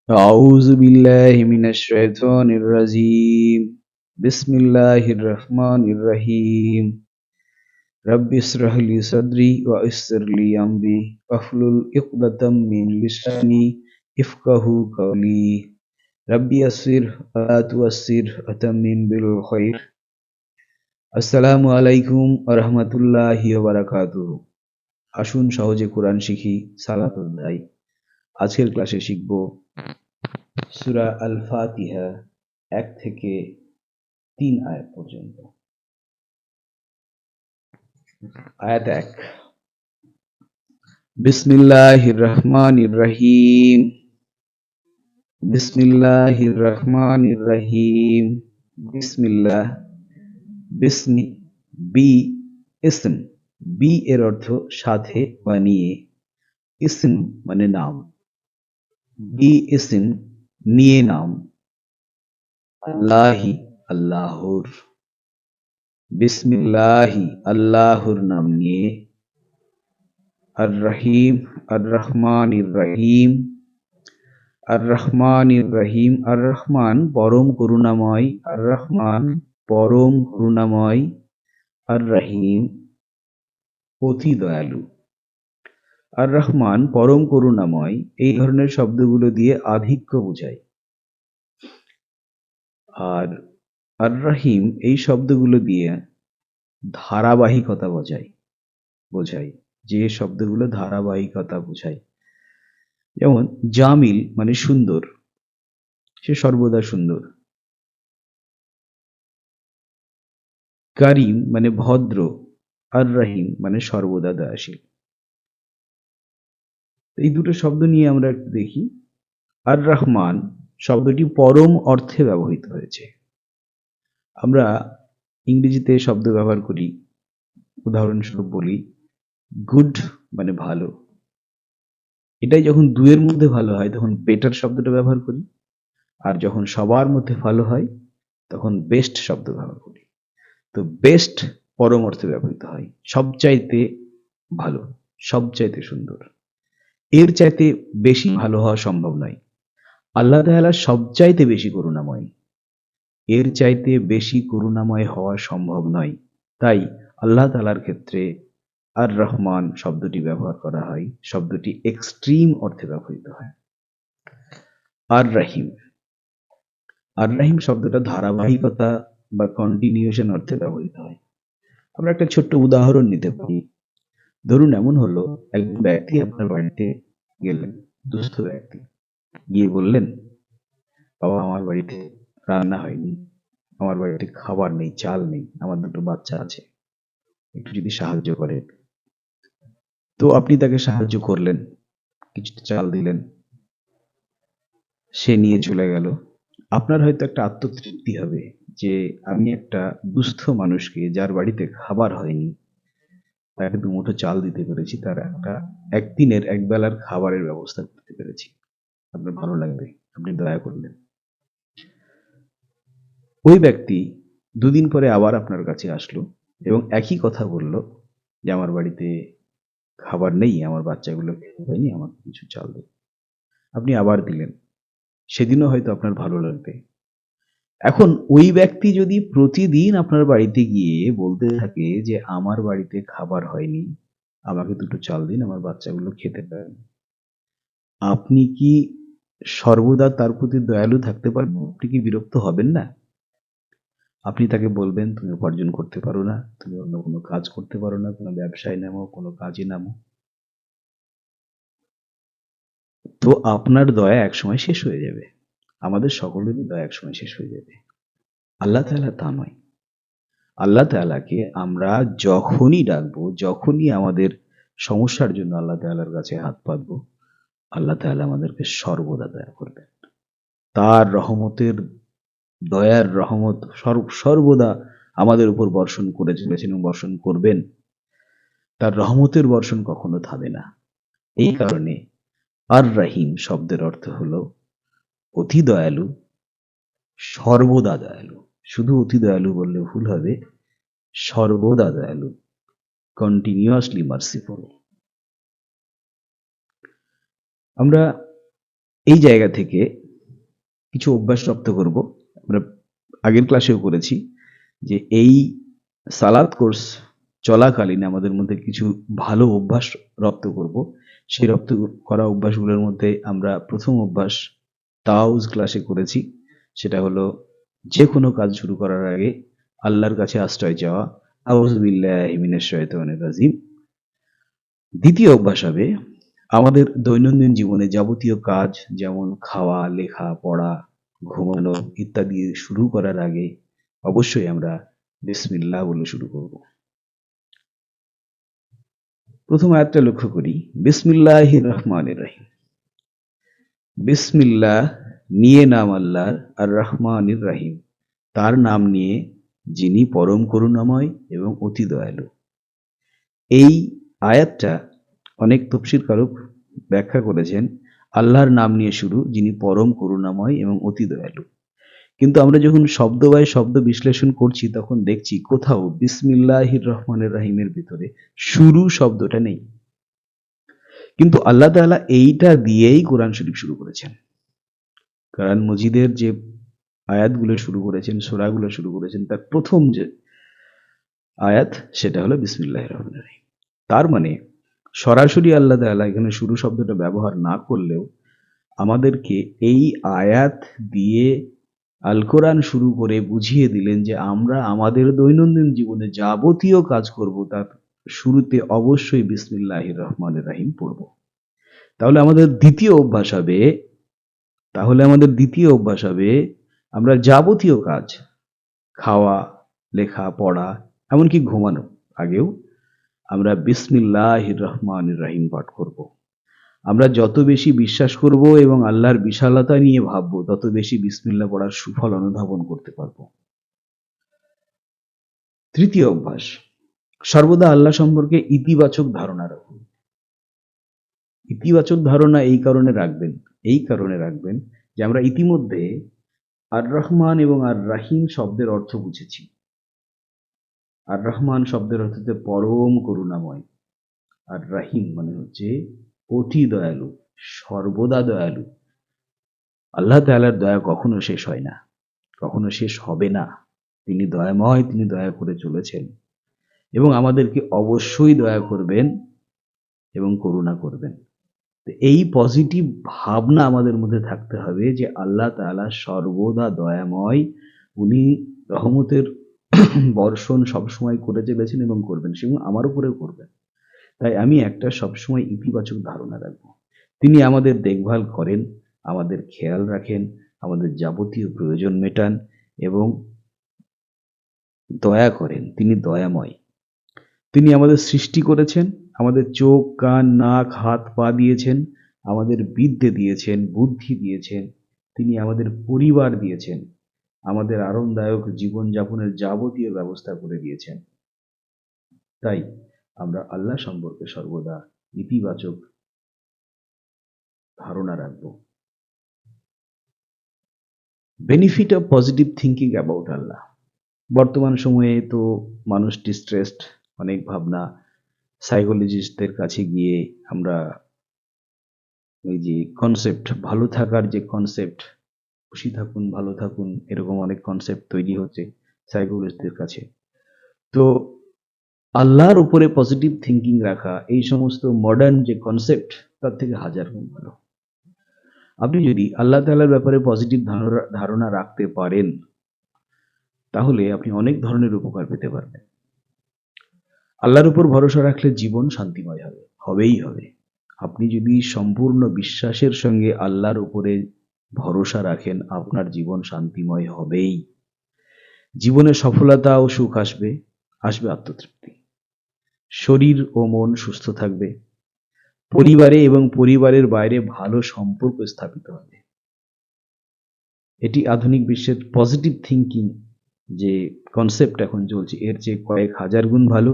أعوذ بالله من الشيطان الرجيم بسم الله الرحمن الرحيم رب اشرح لي صدري ويسر لي أمري واحلل عقدة من لساني يفقهوا قولي رب يسر ولا تعسر وتمم بالخير আসসালামু আলাইকুম ওয়া রাহমাতুল্লাহি ওয়া বারাকাতুহু। আসুন সহজে কোরআন শিখি, সালাত আদায়। আজকের ক্লাসে শিখব সূরা আল ফাতিহা ১ থেকে ৩ আয়াত পর্যন্ত। আয়াত ১। বিসমিল্লাহির রহমানির রহিম। বিসমিল্লাহির রহমানির রহিম। বিসমিল্লাহ, বিসমি, বি ইসম, বি এর অর্থ সাথে বা নিয়ে, ইসম মানে নাম, বি ইসম নিয়ে নাম, আল্লাহি আল্লাহর, বিসমিল্লাহি আল্লাহর নাম নিয়ে, আর রহিম আর রহমানির রহিম, আর রহমানির রহিম, আর রহমান পরম করুণাময়, আর রহমান পরম করুণাময়, আর রহিম অতি দয়ালু। আর রহমান পরম করুণাময় এই ধরনের শব্দগুলো দিয়ে আধিক্য বোঝায়, আর আর রহিম এই শব্দগুলো দিয়ে ধারাবাহিকতা বোঝায়, যে শব্দগুলো ধারাবাহিকতা বোঝায়। যেমন জামিল মানে সুন্দর, সে সর্বদা সুন্দর। কারিম মানে ভদ্র, আর রহিম মানে সর্বদা দয়াশীল। এই দুটো শব্দ নিয়ে আমরা একটু দেখি। আর রহমান শব্দটি পরম অর্থে ব্যবহৃত হয়েছে। আমরা ইংরেজিতে শব্দ ব্যবহার করি, উদাহরণস্বরূপ বলি গুড মানে ভালো। এটাই যখন দুয়ের মধ্যে ভালো হয় তখন বেটার শব্দটা ব্যবহার করি, আর যখন সবার মধ্যে ভালো হয় তখন বেস্ট শব্দ ব্যবহার করি। তো বেস্ট পরম অর্থে ব্যবহৃত হয়, সবচাইতে ভালো, সবচাইতে সুন্দর। এর চাইতে বেশি ভালো হওয়া সম্ভব নয়। আল্লাহ তাআলা সবচাইতে বেশি করুণাময়, এর চাইতে বেশি করুণাময় হওয়া সম্ভব নয়। তাই আল্লাহ তাআলার ক্ষেত্রে আর রহমান শব্দটি ব্যবহার করা হয়, শব্দটি এক্সট্রিম অর্থে ব্যবহৃত হয়। আর রহিম, আর রহিম শব্দটা ধারাবাহিকতা বা কন্টিনিউশন অর্থে ব্যবহৃত হয়। আমরা একটা ছোট্ট উদাহরণ নিতে পারি। ধরুন এমন হলো, একজন ব্যক্তি আপনার বাড়িতে গেলেন, দুস্থ ব্যক্তি, গিয়ে বললেন, বাবা আমার বাড়িতে রান্না হয়নি, আমার বাড়িতে খাবার নেই, চাল নেই, আমার দুটো বাচ্চা আছে, একটু যদি সাহায্য করেন। তো আপনি তাকে সাহায্য করলেন, কিছুটা চাল দিলেন, সে নিয়ে চলে গেল। আপনার হয়তো একটা আত্মতৃপ্তি হবে যে আমি একটা দুস্থ মানুষকে, যার বাড়িতে খাবার হয়নি, তাকে দুমুঠো চাল দিতে পেরেছি, তার একদিনের একবেলার খাবারের ব্যবস্থা করতে পেরেছি। আপনার ভালো লাগবে, আপনি দয়া করলেন। ওই ব্যক্তি দুদিন পরে আবার আপনার কাছে আসলো এবং একই কথা বলল যে আমার বাড়িতে খাবার নেই, আমার বাচ্চাগুলো খেতে হয়নি, আমাকে কিছু চাল দিন। আপনি আবার দিলেন, সেদিনও হয়তো আপনার ভালো লাগবে। এখন ওই ব্যক্তি যদি প্রতিদিন আপনার বাড়িতে গিয়ে বলতে থাকে যে আমার বাড়িতে খাবার হয়নি, আমাকে দুটো চাল দিন, আমার বাচ্চাগুলো খেতে পারেন, আপনি কি সর্বদা তার প্রতি দয়ালু থাকতে পারবেন? আপনি কি বিরক্ত হবেন না? আপনি তাকে বলবেন তুমি উপার্জন করতে পারো না, তুমি অন্য কোনো কাজ করতে পারো না, কোনো ব্যবসায় নামো, কোনো কাজে নামো। তো আপনার দয়া একসময় শেষ হয়ে যাবে, আমাদের সকলেরই দয়া একসময় শেষ হয়ে যাবে। আল্লাহ তাআলা তা নয়। আল্লাহ তাআলাকে আমরা যখনই ডাকবো, যখনই আমাদের সমস্যার জন্য আল্লাহ তাআলার কাছে হাত পাতবো, আল্লাহ তাআলা আমাদেরকে সর্বদা দয়া করবেন। তার রহমতের, দয়ার রহমত সর্বদা আমাদের উপর বর্ষণ করে চলেছেন এবং বর্ষণ করবেন। তার রহমতের বর্ষণ কখনো থামে না। এই কারণে আর রহিম শব্দের অর্থ হলো অতি দয়ালু, সর্বদা দয়ালু। শুধু অতি দয়ালু বললে ভুল হবে, সর্বদা দয়ালু, কন্টিনিউয়াসলি মার্সিফুল। আমরা এই জায়গা থেকে কিছু অভ্যাস রপ্ত করব। আমরা আগের ক্লাসেও করেছি যে এই সালাত কোর্স চলাকালীন আমাদের মধ্যে কিছু ভালো অভ্যাস রপ্ত করব। সেই রপ্ত করা অভ্যাসগুলোর মধ্যে আমরা প্রথম অভ্যাস তাওজ ক্লাসে করেছি, সেটা হলো যে কোনো কাজ শুরু করার আগে আল্লাহর কাছে আশ্রয় চাওয়া, আউযু বিল্লাহি মিনাশ শাইতানির রাজিম। দ্বিতীয় অভ্যাস হবে আমাদের দৈনন্দিন জীবনে যাবতীয় কাজ যেমন খাওয়া, লেখা, পড়া, ঘুমানো ইত্যাদি শুরু করার আগে অবশ্যই আমরা বিসমিল্লাহ বলে শুরু করব। প্রথম আয়াতটা লক্ষ্য করি, বিসমিল্লাহির রহমানির রহিম। বিসমিল্লাহ নিয়ে নাম আল্লাহর, আর রহমানির রহিম তার নাম নিয়ে যিনি পরম করুণাময় এবং অতি দয়ালু। এই আয়াতটা অনেক তফসিরকারক ব্যাখ্যা করেছেন আল্লাহর নাম নিয়ে শুরু, যিনি পরম করুণাময় এবং অতি দয়ালু। কিন্তু আমরা যখন শব্দ বাই শব্দ বিশ্লেষণ করছি তখন দেখছি কোথাও বিসমিল্লাহির রহমানির রহিমের ভিতরে শুরু শব্দটা নেই। কিন্তু আল্লাহ তাআলা এইটা দিয়েই কোরআন শরীফ শুরু করেছেন। কোরআন মজিদের যে আয়াতগুলো শুরু করেছেন, সূরাগুলো শুরু করেছেন, তার প্রথম যে আয়াত সেটা হলো বিসমিল্লাহির রহমানির রহিম। তার মানে সরাসরি আল্লাহ তাআলা এখানে শুরু শব্দটা ব্যবহার না করলেও আমাদেরকে এই আয়াত দিয়ে আল কোরআন শুরু করে বুঝিয়ে দিলেন যে আমরা আমাদের দৈনন্দিন জীবনে যাবতীয় কাজ করব তার শুরুতে অবশ্যই বিসমিল্লাহির রহমানির রহিম পড়ব। তাহলে আমাদের দ্বিতীয় অভ্যাস হবে আমরা যাবতীয় কাজ, খাওয়া, লেখা, পড়া, এমনকি ঘুমানো আগেও আমরা বিসমিল্লাহির রহমানির রহিম পাঠ করব। আমরা যত বেশি বিশ্বাস করব এবং আল্লাহর বিশালতা নিয়ে ভাববো তত বেশি বিসমিল্লাহ পড়ার সুফল অনুধাবন করতে পারবো। তৃতীয় অভ্যাস, সর্বদা আল্লাহ সম্পর্কে ইতিবাচক ধারণা রাখুন। ইতিবাচক ধারণা এই কারণে রাখবেন যে আমরা ইতিমধ্যে আর রহমান এবং আর রাহিম শব্দের অর্থ বুঝেছি। আর রহমান শব্দের অর্থ হচ্ছে পরম করুণাময়, আর রাহিম মানে হচ্ছে অতি দয়ালু, সর্বদা দয়ালু। আল্লাহ তাআলার দয়া কখনো শেষ হয় না, কখনো শেষ হবে না। তিনি দয়াময়, তিনি দয়া করে চলেছেন এবং আমাদেরকে অবশ্যই দয়া করবেন এবং করুণা করবেন। তো এই পজিটিভ ভাবনা আমাদের মধ্যে থাকতে হবে যে আল্লাহ তাআলা সর্বদা দয়াময়, উনি রহমতের বর্ষণ সবসময় করে চলেছেন এবং করবেন, সেগুলো আমার উপরেও করবেন। তাই আমি একটা সবসময় ইতিবাচক ধারণা রাখবো। তিনি আমাদের দেখভাল করেন, আমাদের খেয়াল রাখেন, আমাদের যাবতীয় প্রয়োজন মেটান এবং দয়া করেন। তিনি দয়াময়। তিনি আমাদের সৃষ্টি করেছেন, আমাদের চোখ, কান, নাক, হাত, পা দিয়েছেন, আমাদের বিদ্যে দিয়েছেন, বুদ্ধি দিয়েছেন, তিনি আমাদের পরিবার দিয়েছেন, আমাদের আরামদায়ক জীবনযাপনের যাবতীয় ব্যবস্থা করে দিয়েছেন। তাই আমরা আল্লাহ সম্পর্কে সর্বদা ইতিবাচক ধারণা রাখব। Benefit of positive thinking about আল্লাহ। বর্তমান সময়ে তো মানুষ ডিস্ট্রেসড, অনেক ভাবনা। সাইকোলজিস্টদের কাছে গিয়ে আমরা ওই যে কনসেপ্ট, ভালো থাকার যে কনসেপ্ট, খুশি থাকুন, ভালো থাকুন, এরকম অনেক কনসেপ্ট তৈরি হচ্ছে সাইকোলজিস্টদের কাছে। তো আল্লাহর উপরে পজিটিভ থিঙ্কিং রাখা এই সমস্ত মডার্ন যে কনসেপ্ট তার থেকে হাজার গুণ ভালো। আপনি যদি আল্লাহ তাআলার ব্যাপারে পজিটিভ ধারণা রাখতে পারেন তাহলে আপনি অনেক ধরনের উপকার পেতে পারবেন। আল্লাহর উপর ভরসা রাখলে জীবন শান্তিময় হবে, হবেই হবে। আপনি যদি সম্পূর্ণ বিশ্বাসের সঙ্গে আল্লাহর উপরে ভরসা রাখেন আপনার জীবন শান্তিময় হবেই। জীবনে সফলতা ও সুখ আসবে, আসবে আত্মতৃপ্তি। শরীর ও মন সুস্থ থাকবে। পরিবারে এবং পরিবারের বাইরে ভালো সম্পর্ক স্থাপিত হবে। এটি আধুনিক বিশ্বের পজিটিভ থিঙ্কিং যে কনসেপ্ট এখন চলছে এর চেয়ে কয়েক হাজার গুণ ভালো।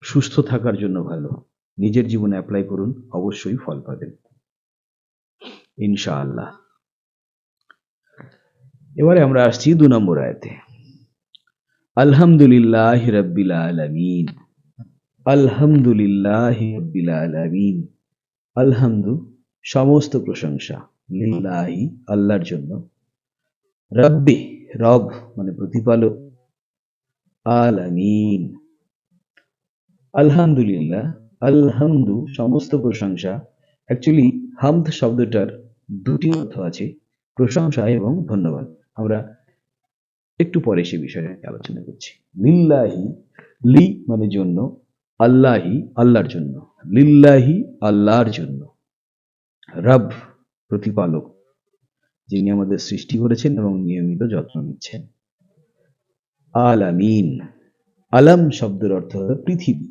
সুস্থ থাকার জন্য ভালো। নিজের জীবনে অ্যাপ্লাই করুন, অবশ্যই ফল পাবেন ইনশাআল্লাহ। এবারে আমরা আসছি 2 নম্বর আয়াতে। আলহামদুলিল্লাহি রাব্বিল আলামিন। আলহামদুলিল্লাহি রাব্বিল আলামিন। আলহামদু সমস্ত প্রশংসা লিল্লাহি আল্লাহর জন্য, রব্বি রব মানে প্রতিপালক, আলামিন আলহামদুলিল্লাহ, আলহামদু সমস্ত প্রশংসা। অ্যাকচুয়ালি হামদ শব্দটার দুটি অর্থ আছে, প্রশংসা এবং ধন্যবাদ। আমরা একটু পরে সে বিষয়ে আলোচনা করছি। লিল্লাহি, লি মানে জন্য, আল্লাহি আল্লাহর জন্য, লিল্লাহি আল্লাহর জন্য, রব প্রতিপালক যিনি আমাদের সৃষ্টি করেছেন এবং নিয়মিত যত্ন নিচ্ছেন, আলামিন আলাম শব্দের অর্থ হলো পৃথিবী,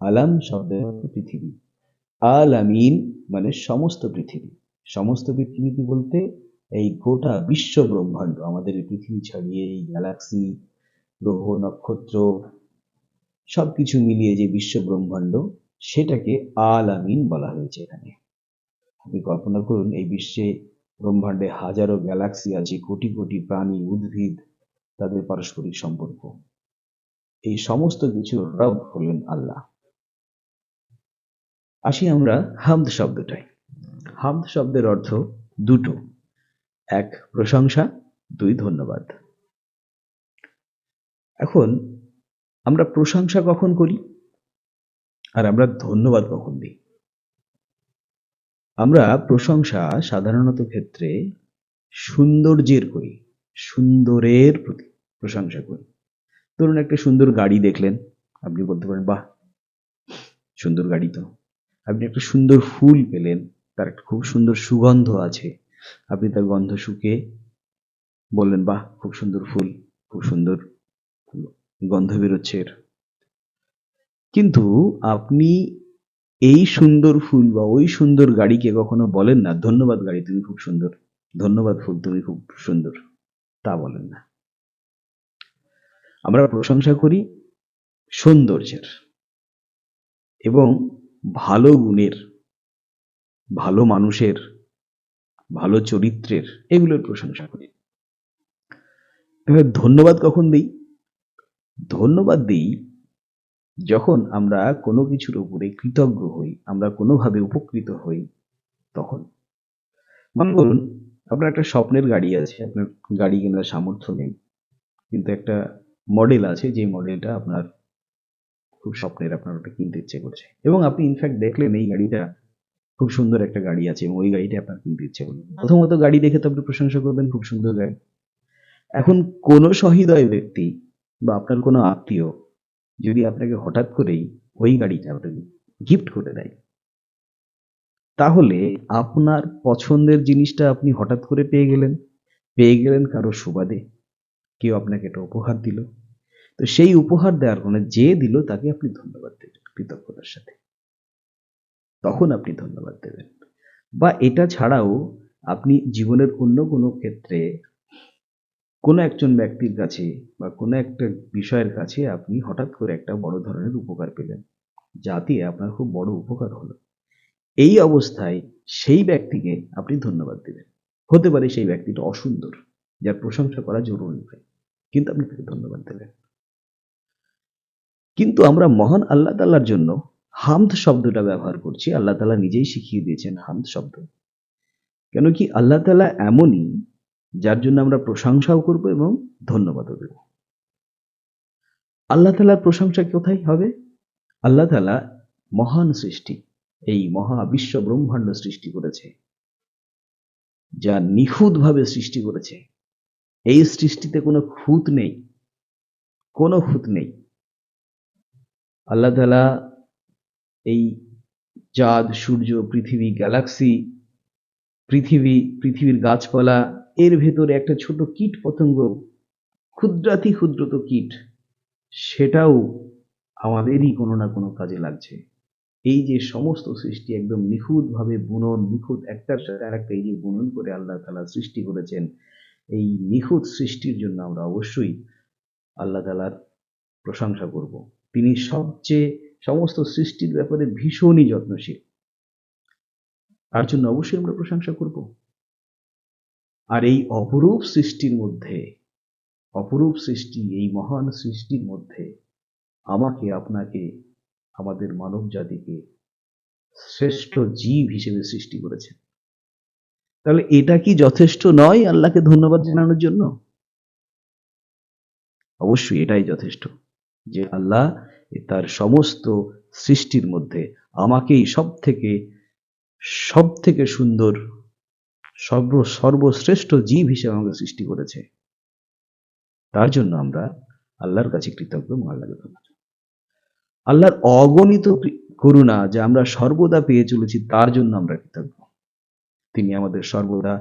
আলাম শব্দের অর্থ পৃথিবী, আলামিন মানে সমস্ত পৃথিবী। সমস্ত পৃথিবী বলতে এই গোটা বিশ্ব ব্রহ্মাণ্ড, আমাদের এই পৃথিবী ছাড়িয়ে এই গ্যালাক্সি, গ্রহ, নক্ষত্র সবকিছু মিলিয়ে যে বিশ্ব ব্রহ্মাণ্ড, সেটাকে আলামিন বলা হয়েছে এখানে। আপনি কল্পনা করুন, এই বিশ্বে ব্রহ্মাণ্ডে হাজারো গ্যালাক্সি আছে, কোটি কোটি প্রাণী, উদ্ভিদ, তাদের পারস্পরিক সম্পর্ক, এই সমস্ত কিছুর রব হলেন আল্লাহ। আসি আমরা হামদ শব্দটায়। হামদ শব্দের অর্থ দুটো, এক প্রশংসা, দুই ধন্যবাদ। এখন আমরা প্রশংসা কখন করি আর আমরা ধন্যবাদ কখন দিই? আমরা প্রশংসা সাধারণত ক্ষেত্রে সৌন্দর্যের করি, সুন্দরের প্রতি প্রশংসা করি। ধরুন একটা সুন্দর গাড়ি দেখলেন, আপনি বলতে পারেন বাহ সুন্দর গাড়ি তো। আপনি একটা সুন্দর ফুল পেলেন, তার একটা খুব সুন্দর সুগন্ধ আছে, আপনি তার গন্ধ শুকে বললেন বাহ খুব সুন্দর ফুল, খুব সুন্দর গন্ধ বেরোচ্ছে এর। কিন্তু আপনি এই সুন্দর ফুল বা ওই সুন্দর গাড়িকে কখনো বলেন না ধন্যবাদ গাড়ি তুমি খুব সুন্দর, ধন্যবাদ ফুল তুমি খুব সুন্দর, তা বলেন না। আমরা প্রশংসা করি সৌন্দর্যের এবং ভালো গুণের, ভালো মানুষের, ভালো চরিত্রের, এগুলোর প্রশংসা করি। এবার ধন্যবাদ কখন দিই? ধন্যবাদ দিই যখন আমরা কোনো কিছুর উপরে কৃতজ্ঞ হই, আমরা কোনোভাবে উপকৃত হই, তখন। মনে করুন আপনার একটা স্বপ্নের গাড়ি আছে, আপনার গাড়ি কেনার সামর্থ্য নেই, কিন্তু একটা মডেল আছে যে মডেলটা আপনার খুব স্বপ্নের, আপনার ওটা কিনতে ইচ্ছে করছে এবং আপনি ইনফ্যাক্ট দেখলেন এই গাড়িটা খুব সুন্দর একটা গাড়ি আছে এবং ওই গাড়িটা আপনার কিনতে ইচ্ছে করলো। প্রথমত গাড়ি দেখে তো আপনি প্রশংসা করবেন, খুব সুন্দর গাড়ি। এখন কোনো সহৃদয় ব্যক্তি বা আপনার কোনো আত্মীয় যদি আপনাকে হঠাৎ করেই ওই গাড়িটা আপনাকে গিফট করে দেয়, তাহলে আপনার পছন্দের জিনিসটা আপনি হঠাৎ করে পেয়ে গেলেন কারো সুবাদে, কেউ আপনাকে একটা উপহার দিল, তো সেই উপহার দেওয়ার কারণে যে দিল তাকে আপনি ধন্যবাদ দেবেন কৃতজ্ঞতার সাথে, তখন আপনি ধন্যবাদ দেবেন। বা এটা ছাড়াও আপনি জীবনের অন্য কোনো ক্ষেত্রে কোনো একজন ব্যক্তির কাছে বা কোনো একটা বিষয়ের কাছে আপনি হঠাৎ করে একটা বড় ধরনের উপকার পেলেন, যাতে আপনার খুব বড় উপকার হলো, এই অবস্থায় সেই ব্যক্তিকে আপনি ধন্যবাদ দেবেন। হতে পারে সেই ব্যক্তিটা অসুন্দর, যার প্রশংসা করা জরুরি নয়, কিন্তু আপনি তাকে ধন্যবাদ দেবেন। কিন্তু আমরা মহান আল্লাহ তাআলার জন্য হামদ শব্দটা ব্যবহার করছি। আল্লাহ তাআলা নিজেই শিখিয়ে দিয়েছেন হামদ শব্দ। কেন কি আল্লাহ তাআলা এমনই, যার জন্য আমরা প্রশংসাও করব এবং ধন্যবাদও দেব। আল্লাহ তাআলার প্রশংসা কোথায় হবে? আল্লাহ তাআলা মহান সৃষ্টি, এই মহা বিশ্ব ব্রহ্মাণ্ড সৃষ্টি করেছে, যা নিখুঁতভাবে সৃষ্টি করেছে। এই সৃষ্টিতে কোনো খুঁত নেই, কোনো খুঁত নেই। আল্লাহ তাআলা এই চাঁদ, সূর্য, পৃথিবী, গ্যালাক্সি, পৃথিবীর গাছপালা, এর ভেতরে একটা ছোট কীট পতঙ্গ, ক্ষুদ্রাতি ক্ষুদ্রত কীট, সেটাও আমাদেরই কোনো না কোনো কাজে লাগছে। এই যে সমস্ত সৃষ্টি একদম নিখুঁতভাবে বুনন, নিখুঁত একটার সাথে আরেকটা এই যে বুনন করে আল্লাহ তাআলা সৃষ্টি করেছেন, এই নিখুঁত সৃষ্টির জন্য আমরা অবশ্যই আল্লাহ তাআলার প্রশংসা করব। তিনি সমস্ত সৃষ্টির ব্যাপারে ভীষণই যত্নশীল, তার জন্য অবশ্যই আমরা প্রশংসা করব। আর এই অপরূপ সৃষ্টি, এই মহান সৃষ্টির মধ্যে আমাকে, আপনাকে, আমাদের মানব জাতিকে শ্রেষ্ঠ জীব হিসেবে সৃষ্টি করেছেন। তাহলে এটা কি যথেষ্ট নয় আল্লাহকে ধন্যবাদ জানানোর জন্য? অবশ্যই এটাই যথেষ্ট, যে আল্লাহ তার সমস্ত সৃষ্টির মধ্যে আমাকেই সব থেকে সুন্দর সর্বশ্রেষ্ঠ জীব হিসেবে আমাকে সৃষ্টি করেছে। তার জন্য আমরা আল্লাহর কাছে কৃতজ্ঞ এবং আল্লাহকে ধন্যবাদ। আল্লাহর অগণিত করুণা যা আমরা সর্বদা পেয়ে চলেছি, তার জন্য আমরা কৃতজ্ঞ। তিনি আমাদের সর্বদা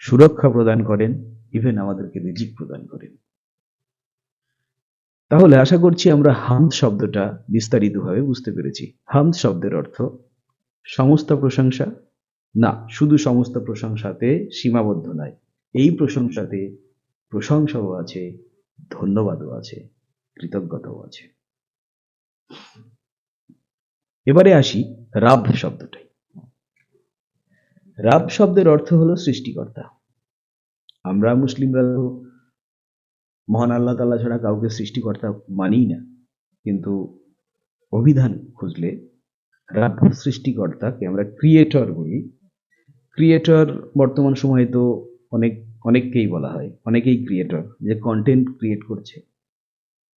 সুরক্ষা প্রদান করেন, ইভেন আমাদেরকে রিজিক প্রদান করেন। তাহলে আশা করছি আমরা হামদ শব্দটা বিস্তারিতভাবে বুঝতে পেরেছি। হামদ শব্দের অর্থ সমস্ত প্রশংসা না, শুধু সমস্ত প্রশংসাতে সীমাবদ্ধ নয়। এই প্রশংসাতে প্রশংসাও আছে, ধন্যবাদও আছে, কৃতজ্ঞতাও আছে। এবারে আসি রাব শব্দটাই। রাব শব্দের অর্থ হলো সৃষ্টিকর্তা। আমরা মুসলিমরা তো মহান আল্লাহ তাআলা ছাড়া কাউকে সৃষ্টিকর্তা মানি না, কিন্তু অভিধান খুঁজলে রাব সৃষ্টিকর্তাকে আমরা ক্রিয়েটর বলি। ক্রিয়েটর বর্তমান সময়ে তো অনেককেই বলা হয়, অনেকেই ক্রিয়েটর, যে কন্টেন্ট ক্রিয়েট করছে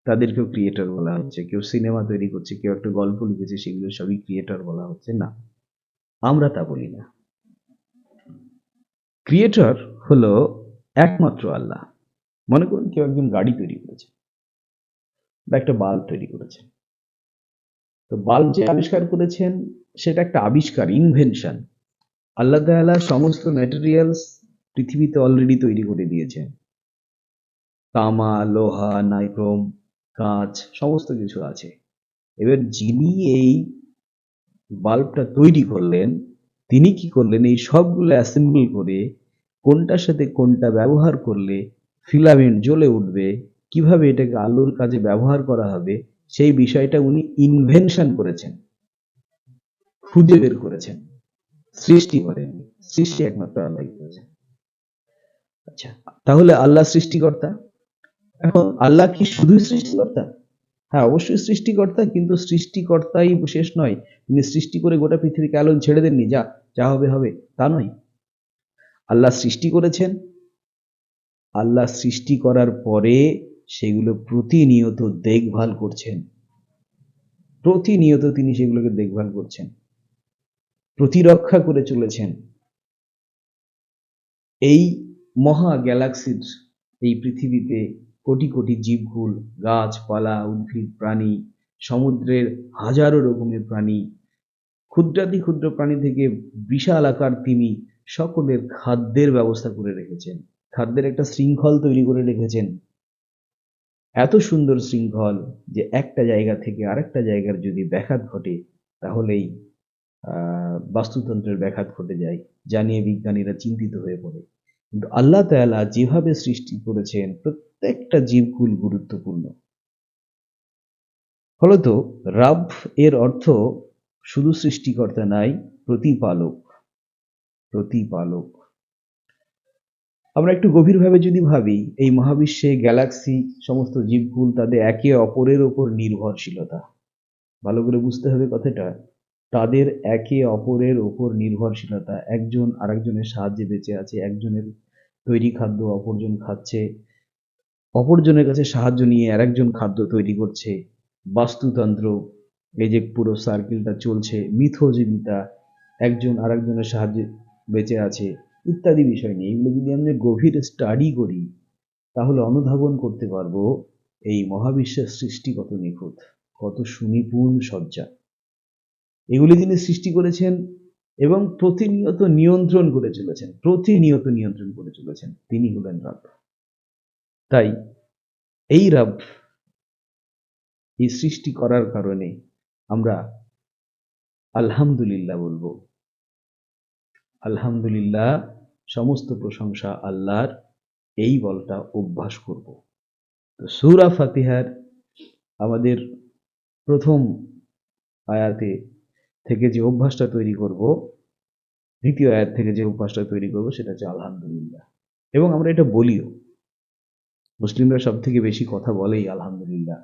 তাদেরকেও ক্রিয়েটর বলা হচ্ছে। কেউ সিনেমা তৈরি করছে, কেউ একটা গল্প লিখেছে, সেগুলো সবই ক্রিয়েটর বলা হচ্ছে। না, আমরা তা বলি না। ক্রিয়েটর হলো একমাত্র আল্লাহ। মনে করুন কেউ একজন গাড়ি তৈরি করেছে বা একটা বাল্ব তৈরি করেছে। তো বাল্ব যে আবিষ্কার করেছেন সেটা একটা আবিষ্কার, ইনভেনশন। আল্লাহ তাআলা সমস্ত ম্যাটেরিয়ালস পৃথিবীতে অলরেডি তৈরি করে দিয়েছেন। তামা, লোহা, নাইক্রোম, কাঁচ, সমস্ত কিছু আছে। এবার যিনি এই বাল্বটা তৈরি করলেন, তিনি কি করলেন, এই সবগুলো অ্যাসেম্বল করে কোনটার সাথে কোনটা ব্যবহার করলে ফিলামেন্ট জ্বলে উঠবে, কিভাবে এটাকে আলোর কাজে ব্যবহার করা হবে, সেই বিষয়টা উনি ইনভেনশন করেছেন, খুঁজে বের করেছেন, সৃষ্টি করেন। সৃষ্টি একমাত্র আল্লাহ করেছেন। আচ্ছা, তাহলে আল্লাহ সৃষ্টিকর্তা। এখন আল্লাহ কি শুধু সৃষ্টিকর্তা? হ্যাঁ, অবশ্যই সৃষ্টিকর্তা, কিন্তু সৃষ্টিকর্তাই শেষ নয়। তিনি সৃষ্টি করে গোটা পৃথিবীকে আলো ছেড়ে দেননি, যা যা হবে হবে, তা নয়। আল্লাহ সৃষ্টি করেছেন, আল্লাহ সৃষ্টি করার পরে সেগুলো প্রতিনিয়ত দেখভাল করছেন। প্রতিনিয়ত তিনি সেগুলোকে দেখভাল করছেন, প্রতিরক্ষা করে চলেছেন। এই মহা গ্যালাক্সির এই পৃথিবীতে কোটি কোটি জীবকুল, গাছপালা, উদ্ভিদ, প্রাণী, সমুদ্রের হাজারো রকমের প্রাণী, ক্ষুদ্রাতি ক্ষুদ্র প্রাণী থেকে বিশাল আকার তিমি, সকলের খাদ্যের ব্যবস্থা করে রেখেছেন। খাদ্যের একটা শৃঙ্খল তৈরি করে রেখেছেন, এত সুন্দর শৃঙ্খল যে একটা জায়গা থেকে আরেকটা জায়গার যদি ব্যাঘাত ঘটে, তাহলেই বাস্তুতন্ত্রের ব্যাঘাত ঘটে যায়, যা নিয়ে বিজ্ঞানীরা চিন্তিত হয়ে পড়ে। কিন্তু আল্লাহ তাআলা যেভাবে সৃষ্টি করেছেন, প্রত্যেকটা জীবকুল গুরুত্বপূর্ণ। ফলত রাব এর অর্থ শুধু সৃষ্টিকর্তা নাই, প্রতিপালক। প্রতিপালক। আমরা একটু গভীরভাবে যদি ভাবি, এই মহাবিশ্বে গ্যালাক্সি, সমস্ত জীবকুল, তাদের একে অপরের ওপর নির্ভরশীলতা। ভালো করে বুঝতে হবে কথাটা, তাদের একে অপরের ওপর নির্ভরশীলতা। একজন আরেকজনের সাহায্যে বেঁচে আছে, একজনের তৈরি খাদ্য অপরজন খাচ্ছে, অপরজনের কাছে সাহায্য নিয়ে আরেকজন খাদ্য তৈরি করছে। বাস্তুতন্ত্র, এই যে পুরো সার্কেলটা চলছে, মিথজীবিতা, একজন আরেকজনের সাহায্যে বেঁচে আছে, ইত্যাদি বিষয় নিয়ে এগুলো যদি আমরা গভীর স্টাডি করি, তাহলে অনুধাবন করতে পারবো এই মহাবিশ্বের সৃষ্টি কত নিখুঁত, কত সুনিপুণ সজ্জা। এগুলি তিনি সৃষ্টি করেছেন এবং প্রতিনিয়ত নিয়ন্ত্রণ করে চলেছেন, প্রতিনিয়ত নিয়ন্ত্রণ করে চলেছেন। তিনি হলেন রব। তাই এই রব, এই সৃষ্টি করার কারণে আমরা আলহামদুলিল্লাহ বলবো। আলহামদুলিল্লাহ, সমস্ত প্রশংসা আল্লাহর, এই বলটা অভ্যাস করব। তো সূরা ফাতিহার আমাদের প্রথম আয়াতে থেকে যে অভ্যাসটা তৈরি করব, দ্বিতীয় আয়াত থেকে যে অভ্যাসটা তৈরি করব, সেটা হচ্ছে আলহামদুলিল্লাহ। এবং আমরা এটা বলিও। মুসলিমরা সব থেকে বেশি কথা বলেই আলহামদুলিল্লাহ।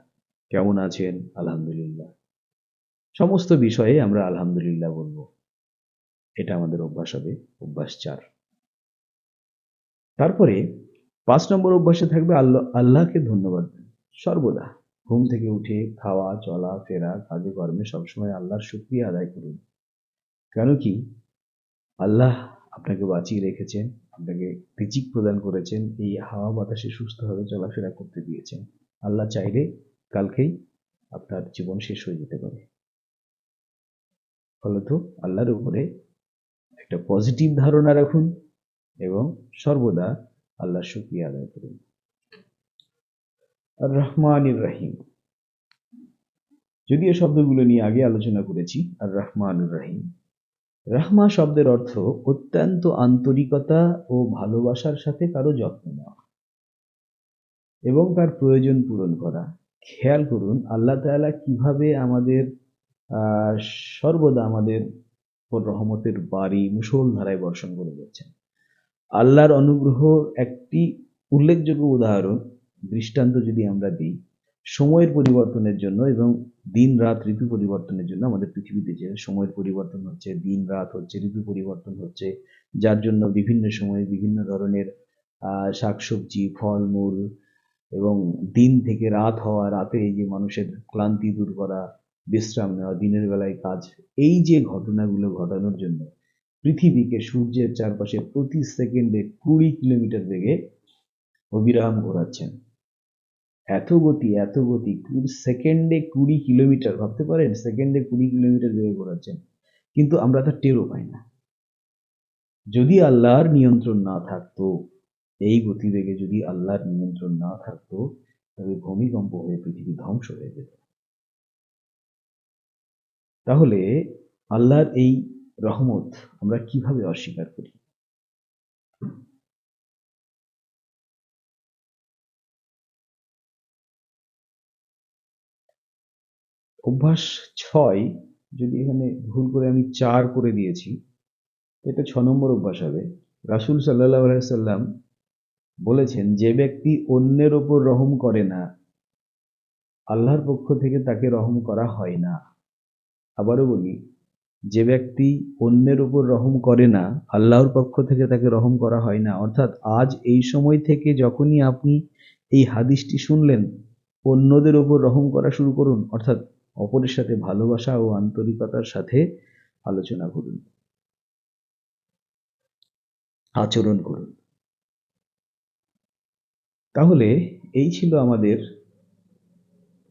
কেমন আছেন? আলহামদুলিল্লাহ। সমস্ত বিষয়ে আমরা আলহামদুলিল্লাহ বলবো। এটা আমাদের অভ্যাস হবে, অভ্যাস 4। তারপরে 5 নম্বর অভ্যাসে থাকবে আল্লাহকে ধন্যবাদ দেন সর্বদা। ঘুম থেকে উঠে খাওয়া, চলা, ফেরা, কাজে কর্মে সবসময় আল্লাহর শুকরিয়া আদায় করুন। কেন কি আল্লাহ আপনাকে বাঁচিয়ে রেখেছেন, আপনাকে রিজিক প্রদান করেছেন, এই হাওয়া বাতাসে সুস্থভাবে চলাফেরা করতে দিয়েছেন। আল্লাহ চাইলে কালকেই আপনার জীবন শেষ হয়ে যেতে পারে। ফলত আল্লাহর উপরে একটা পজিটিভ ধারণা রাখুন এবং সর্বদা আল্লাহর শুকরিয়া আদায় করুন। আর রহমানির রাহিম, যদিও শব্দগুলো নিয়ে আগে আলোচনা করেছি। আর রহমানুর রাহিম, রাহমা শব্দের অর্থ অত্যন্ত আন্তরিকতা ও ভালোবাসার সাথে কারো যত্ন নেওয়া এবং তার প্রয়োজন পূরণ করা। খেয়াল করুন আল্লাহ তাআলা কিভাবে আমাদের সর্বদা আমাদের উপর রহমতের বাড়ি মুষলধারায় বর্ষণ করে যাচ্ছেন। আল্লাহর অনুগ্রহ একটি উল্লেখযোগ্য উদাহরণ, দৃষ্টান্ত যদি আমরা দিই, সময়ের পরিবর্তনের জন্য এবং দিন রাত ঋতু পরিবর্তনের জন্য আমাদের পৃথিবীতে যে সময়ের পরিবর্তন হচ্ছে, দিন রাত হচ্ছে, ঋতু পরিবর্তন হচ্ছে, যার জন্য বিভিন্ন সময়ে বিভিন্ন ধরনের শাকসবজি, ফলমূল এবং দিন থেকে রাত হওয়া, রাতে এই যে মানুষের ক্লান্তি দূর করা, বিশ্রাম নেওয়া, দিনের বেলায় কাজ, এই যে ঘটনাগুলো ঘটানোর জন্য পৃথিবীকে সূর্যের চারপাশে প্রতি সেকেন্ডে 20 কিলোমিটার বেগে অবিরাম ঘোরাচ্ছেন। এত গতি, এত গতি, সেকেন্ডে 20 কিলোমিটার, ভাবতে পারেন সেকেন্ডে 20 কিলোমিটার বেগে ঘোরাচ্ছেন, কিন্তু আমরা তা টেরও পাই না। যদি আল্লাহর নিয়ন্ত্রণ না থাকতো, এই গতিবেগে যদি আল্লাহর নিয়ন্ত্রণ না থাকতো, তবে ভূমিকম্প হয়ে পৃথিবী ধ্বংস হয়ে যেত। তাহলে আল্লাহর এই রহমত আমরা কিভাবে অস্বীকার করি? অভ্যাস 6, যদি এখানে ভুল করে আমি 4 করে দিয়েছি, এটা 6 নম্বর অভ্যাস হবে। রাসূল সাল্লাল্লাহু আলাইহি সাল্লাম বলেছেন, যে ব্যক্তি অন্যের ওপর রহম করে না, আল্লাহর পক্ষ থেকে তাকে রহম করা হয় না। আবারও বলি, যে ব্যক্তি অন্যের উপর রহম করে না, আল্লাহর পক্ষ থেকে তাকে রহম করা হয় না। অর্থাৎ আজ এই সময় থেকে যখনই আপনি এই হাদিসটি শুনলেন, অন্যদের উপর রহম করা শুরু করুন, অর্থাৎ অপরের সাথে ভালোবাসা ও আন্তরিকতার সাথে আলোচনা করুন, আচরণ করুন। তাহলে এই ছিল আমাদের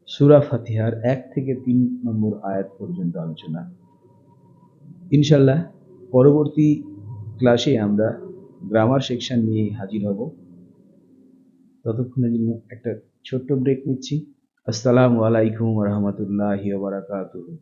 সূরা ফাতিহার 1 থেকে 3 নম্বর আয়াত পর্যন্ত আলোচনা। ইনশাল্লাহ পরবর্তী ক্লাসে আমরা গ্রামার সেকশন নিয়ে হাজির হব। ততক্ষণের জন্য একটা ছোট্ট ব্রেক নিচ্ছি। আসসালামু আলাইকুম ওয়া রাহমাতুল্লাহি ওয়া বারাকাতুহু।